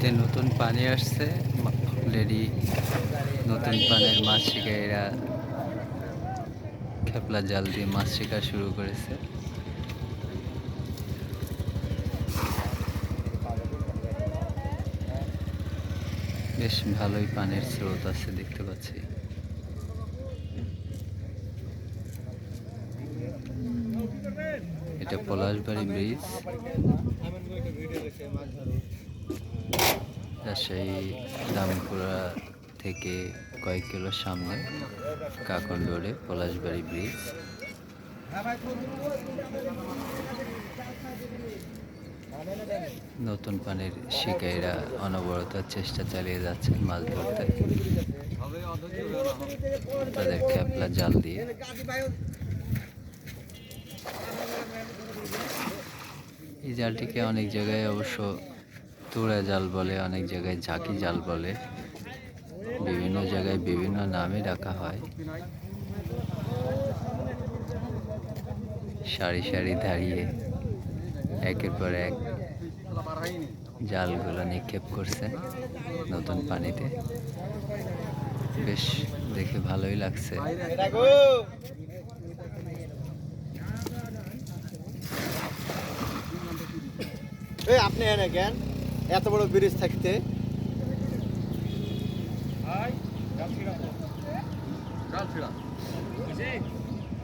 নদীতে নতুন পানি আসছে অলরেডি। নতুন পানির মাছ শিকারীরা খেপলা জাল দিয়ে মাছ শিকার শুরু করেছে। বেশ ভালোই পানির স্রোত আছে দেখতে পাচ্ছি। এটা পলাশবাড়ি ব্রিজ, রাজশাহী দামপুরা থেকে কয়েক কিলো সামনে কাকন রোডে পলাশবাড়ি ব্রিজ। নতুন পানির শিকারীরা অনবরত চেষ্টা চালিয়ে যাচ্ছেন মাছ ধরতে তাদের খেপলা জাল দিয়ে। এই জালটিকে অনেক জায়গায় অবশ্য তুড়া জাল বলে, অনেক জায়গায় ঝাঁকি জাল বলে, বিভিন্ন জায়গায় বিভিন্ন নামে ডাকা হয়। সারি সারি দাঁড়িয়ে একের পর এক জালগুলো নিক্ষেপ করছে নতুন পানিতে। বেশ দেখে ভালোই লাগছে। আপনি এনে কেন এত বড় ব্রিজ থাকতে?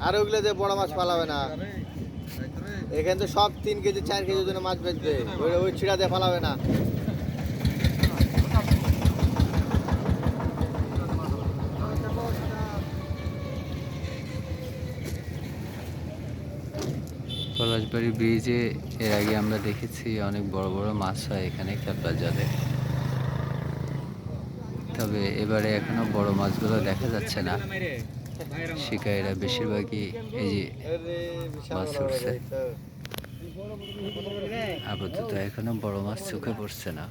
আর ওগুলো যে বড় মাছ পালাবে না, এখানে তো সব 3 কেজি 4 কেজি ওজনের মাছ বেচবে, ওই ছিড়া দিয়ে পালাবে না। পলাশবাড়ি ব্রিজে এর আগে আমরা দেখেছি অনেক বড় বড় মাছ হয় এখানে খেপলা জালে, তবে এবারে এখনো বড় মাছগুলো দেখা যাচ্ছে না। শিকারীরা বেশিরভাগই এই যে মাছ উঠছে, আপাতত এখনো বড় মাছ চোখে পড়ছে না।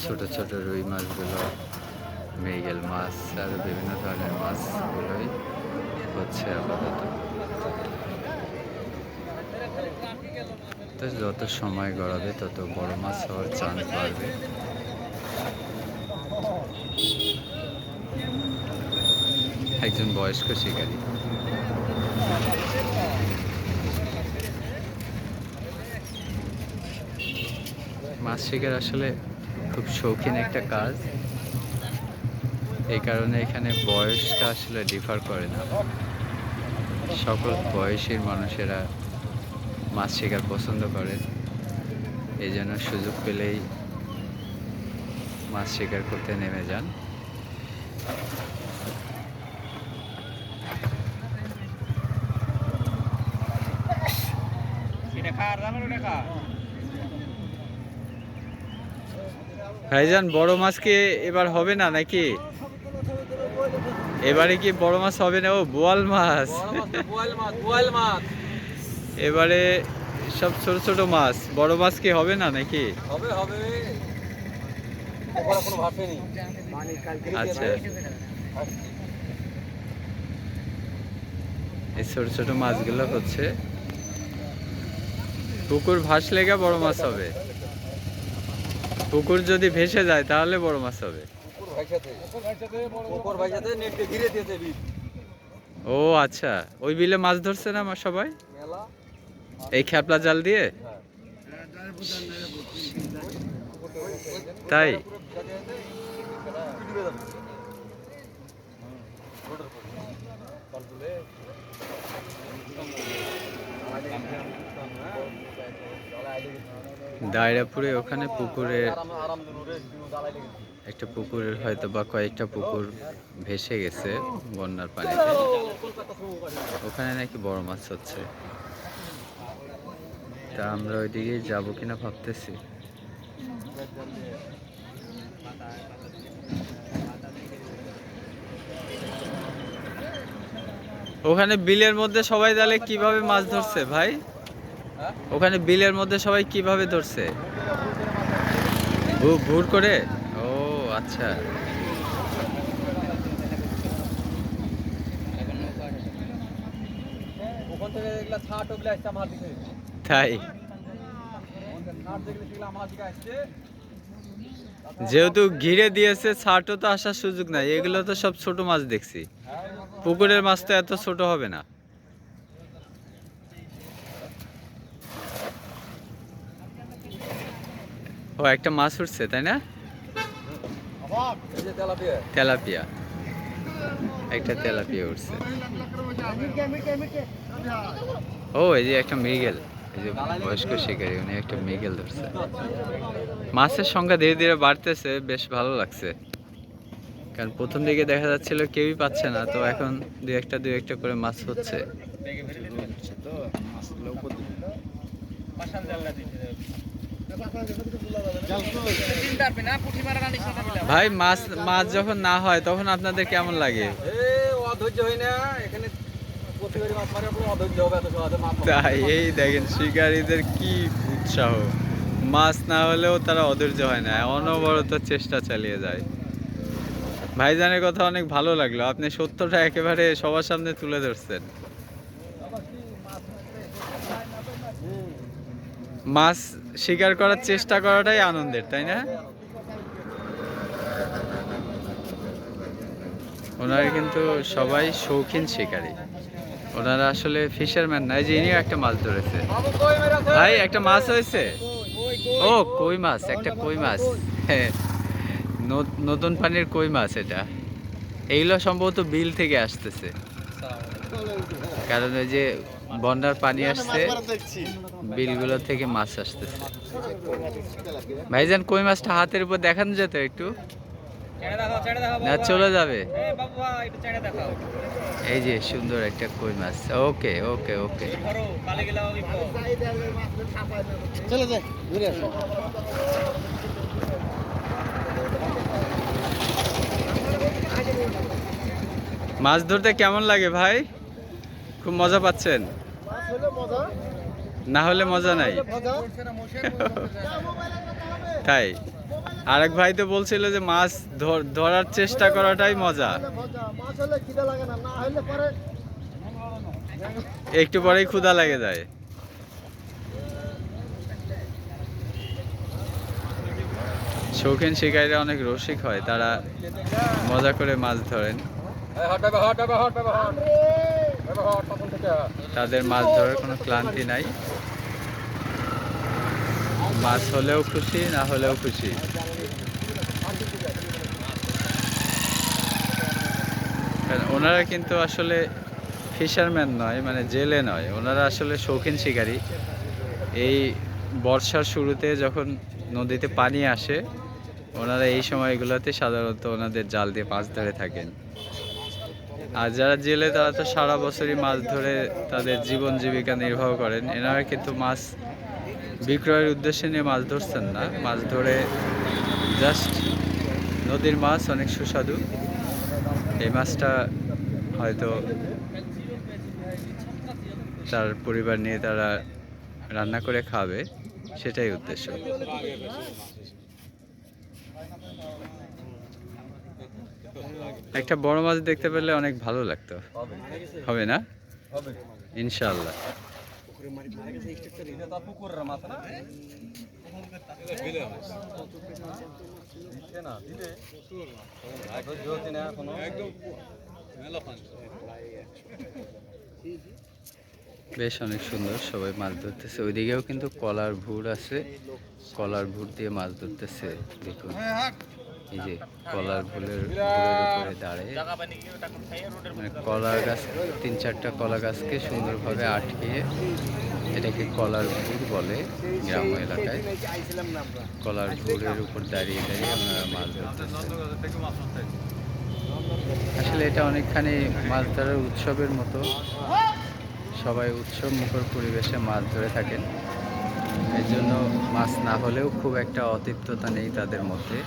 ছোট ছোট রুই মাছগুলো, মৃগেল মাছ আর বিভিন্ন ধরনের মাছগুলোই হচ্ছে আপাতত। তো যত সময় গড়াবে তত বড় মাছ হওয়ার চান্স বাড়বে। একজন বয়স্ক শিকারী। মাছ শিকার আসলে খুব শৌখিন একটা কাজ, এই কারণে এখানে বয়সটা আসলে ডিফার করে না। সকল বয়সীর মানুষেরা মাছ শিকার পছন্দ করে, এই জন্য সুযোগ পেলেই মাছ শিকার করতে নেমে যান। ভাইজান, বড় মাছ কি এবার হবে না নাকি? এবারে কি বড় মাছ হবে না? ও বোয়াল মাছ, এবারে সব ছোট ছোট মাছ, বড় মাছ কি হবে না নাকি? আচ্ছা, এই ছোট ছোট মাছগুলো হচ্ছে পুকুর ভাসলে গা বড় মাছ হবে। পুকুর যদি ভেসে যায় তাহলে বড় মাছ হবে। ও আচ্ছা, ওই বিলে মাছ ধরছে না সবাই এই খেপলা জাল দিয়ে? তাই দায়রাপুরে ওখানে পুকুরে একটা পুকুরের হয়তো বা কয়েকটা পুকুর ভেসে গেছে বন্যার পানিতে, ওখানে নাকি বড় মাছ হচ্ছে। তা আমরা ওইদিকে যাবো কিনা ভাবতেছি। ওখানে বিলের মধ্যে সবাই তাহলে কিভাবে মাছ ধরছে ভাই? ওখানে বিলের মধ্যে সবাই কিভাবে ধরছে? ভুর করে? ও আচ্ছা, তাই যেহেতু ঘিরে দিয়েছে, ছাটও তো আসার সুযোগ নাই। এগুলো তো সব ছোট মাছ দেখছি, পুকুরের মাছ তো এত ছোট হবে না। ও একটা মাছ উঠছে তাই না, তেলাপিয়া, একটা তেলাপিয়া উঠছে। ও এই যে একটা মৃগেল, এই যে বয়স্ক শিকারী উনি একটা মৃগেল ধরছে। মাছের সংখ্যা ধীরে ধীরে বাড়তেছে, বেশ ভালো লাগছে। কারণ প্রথম দিকে দেখা যাচ্ছিল কেউই পাচ্ছে না, তো এখন দুই একটা করে মাছ হচ্ছে। ভাই মাছ মাছ যখন না হয় তখন আপনাদের কেমন লাগে? তাই এই দেখেন শিকারীদের কি উৎসাহ, মাছ না হলেও তারা অধৈর্য হয় না, অনবরত চেষ্টা চালিয়ে যায়। ভাইজানের কথা অনেক ভালো লাগলো, আপনি সত্যটা একেবারে সবার সামনে তুলে ধরছেন। মাছ শিকার করার চেষ্টা করাটাই আনন্দের, তাই না? ওনারা কিন্তু সবাই শৌখিন শিকারী, ওনারা আসলে ফিশারম্যান না। যে ইনিও একটা মাছ ধরেছে। ভাই একটা মাছ হয়েছে, ও কই মাছ, একটা কই মাছ, হ্যাঁ নতুন পানির কই মাছ। এটা এইগুলো সম্ভবত বিল থেকে আসতেছে, কারণ ওই যে বন্যার পানি আসছে, বিলগুলো থেকে মাছ আসতেছে। ভাইজান কই মাছটা হাতের উপর দেখানো যেত একটু, না চলে যাবে? এই যে সুন্দর একটা কই মাছ। ওকে ওকে ওকে, মাছ ধরতে কেমন লাগে ভাই? খুব মজা পাচ্ছেন? না হলে মজা নাই। তাই আরেক ভাই তো বলছিল যে মাছ ধরার চেষ্টা করাটাই মজা, একটু পরেই ক্ষুধা লেগে যায়। শৌখিন শিকারীরা অনেক রসিক হয়, তারা মজা করে মাছ ধরেন। তাদের মাছ ধরার কোনো ক্লান্তি নাই, মাছ হলেও খুশি, না হলেও খুশি। ওনারা কিন্তু আসলে ফিশারম্যান নয়, মানে জেলে নয়, ওনারা আসলে শৌখিন শিকারী। এই বর্ষার শুরুতে যখন নদীতে পানি আসে, ওনারা এই সময়গুলোতে সাধারণত ওনাদের জাল দিয়ে মাছ ধরে থাকেন। আর যারা জেলে তারা তো সারা বছরই মাছ ধরে তাদের জীবন জীবিকা নির্বাহ করেন। এনারা কিন্তু মাছ বিক্রয়ের উদ্দেশ্যে নিয়ে মাছ ধরছেন না, মাছ ধরে জাস্ট নদীর মাছ অনেক সুস্বাদু, এই মাছটা হয়তো তার পরিবার নিয়ে তারা রান্না করে খাবে, সেটাই উদ্দেশ্য। একটা বড় মাছ দেখতে পেলে অনেক ভালো লাগতো, হবে না? ইনশাআল্লাহ। বেশ অনেক সুন্দর, সবাই মাছ ধরতেছে। ওইদিকেও কিন্তু কলার ভুর আছে, কলার ভুর দিয়ে মাছ ধরতেছে। দেখুন এই যে কলার ভুলের উপরে দাঁড়িয়ে, মানে কলার গাছ, 3-4টা কলা গাছকে সুন্দরভাবে আটকিয়ে, এটাকে কলার ভুর বলে গ্রাম্য এলাকায়। কলার ভুরের উপর দাঁড়িয়ে দাঁড়িয়ে আমরা মাছ ধরতেছে। আসলে এটা অনেকখানি মাছ ধরার উৎসবের মতো, সবাই উৎসব মুখর পরিবেশে মাছ ধরে থাকেন। এর জন্য মাছ না হলেও খুব একটা অতৃপ্ততা নেই তাদের মধ্যে।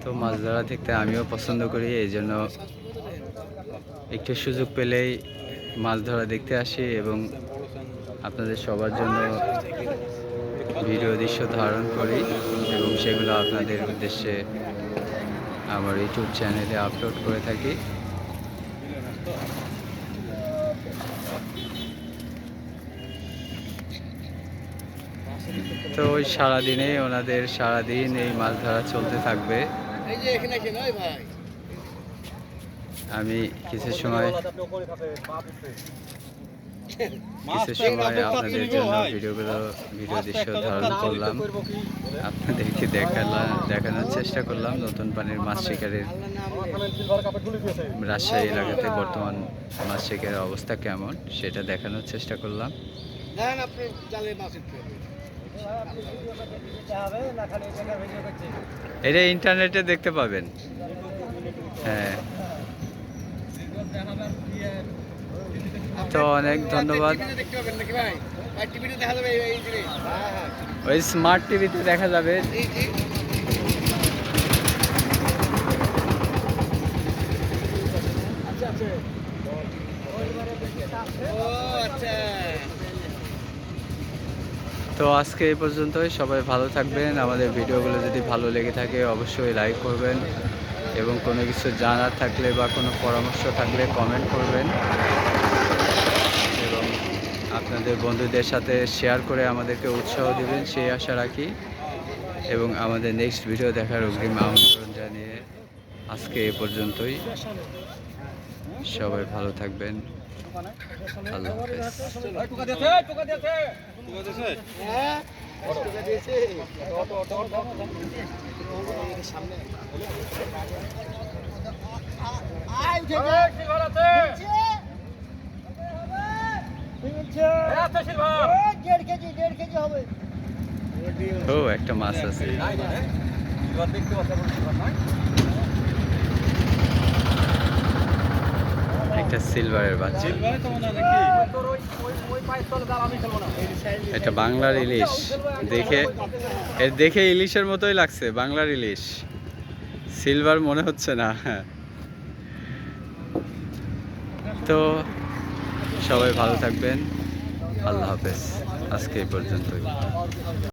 তো মাছ ধরা দেখতে আমিও পছন্দ করি, এই জন্য একটু সুযোগ পেলেই মাছ ধরা দেখতে আসি এবং আপনাদের সবার জন্য ভিডিও দৃশ্য ধারণ করি এবং সেগুলো আপনাদের উদ্দেশ্যে আমার ইউটিউব চ্যানেলে আপলোড করে থাকি। তো ওই সারাদিনে ওনাদের সারাদিন এই মাছ ধরা চলতে থাকবে। আমি কিছু সময় আপনাদের জন্য ভিডিও দৃশ্য ধারণ করলাম, আপনাদেরকে দেখানোর চেষ্টা করলাম নতুন পানির মাছ শিকারের রাজশাহী এলাকাতে বর্তমান মাছ শিকারের অবস্থা কেমন সেটা দেখানোর চেষ্টা করলাম। এটা ইন্টারনেটে দেখতে পাবেন। হ্যাঁ, তো অনেক ধন্যবাদ। ওই স্মার্ট টিভিতে দেখা যাবে। তো আজকে এই পর্যন্তই। সবাই ভালো থাকবেন। আমাদের ভিডিওগুলো যদি ভালো লেগে থাকে অবশ্যই লাইক করবেন এবং কোনো কিছু জানার থাকলে বা কোনো পরামর্শ থাকলে কমেন্ট করবেন এবং আপনাদের বন্ধুদের সাথে শেয়ার করে আমাদেরকে উৎসাহ দেবেন সেই আশা রাখি এবং আমাদের নেক্সট ভিডিও দেখার অগ্রিম আমন্ত্রণ জানিয়ে আজকে এ পর্যন্তই। সবাই ভালো থাকবেন। আল্লাহ ও একটা মাছ আছে। একটা সিলভারের বাচ্চা। এটা বাংলার ইলিশ। দেখে ইলিশের মতোই লাগছে, বাংলার ইলিশ। সিলভার মনে হচ্ছে না। তো সবাই ভালো থাকবেন। আল্লাহ হাফেজ। আজকে এই পর্যন্তই।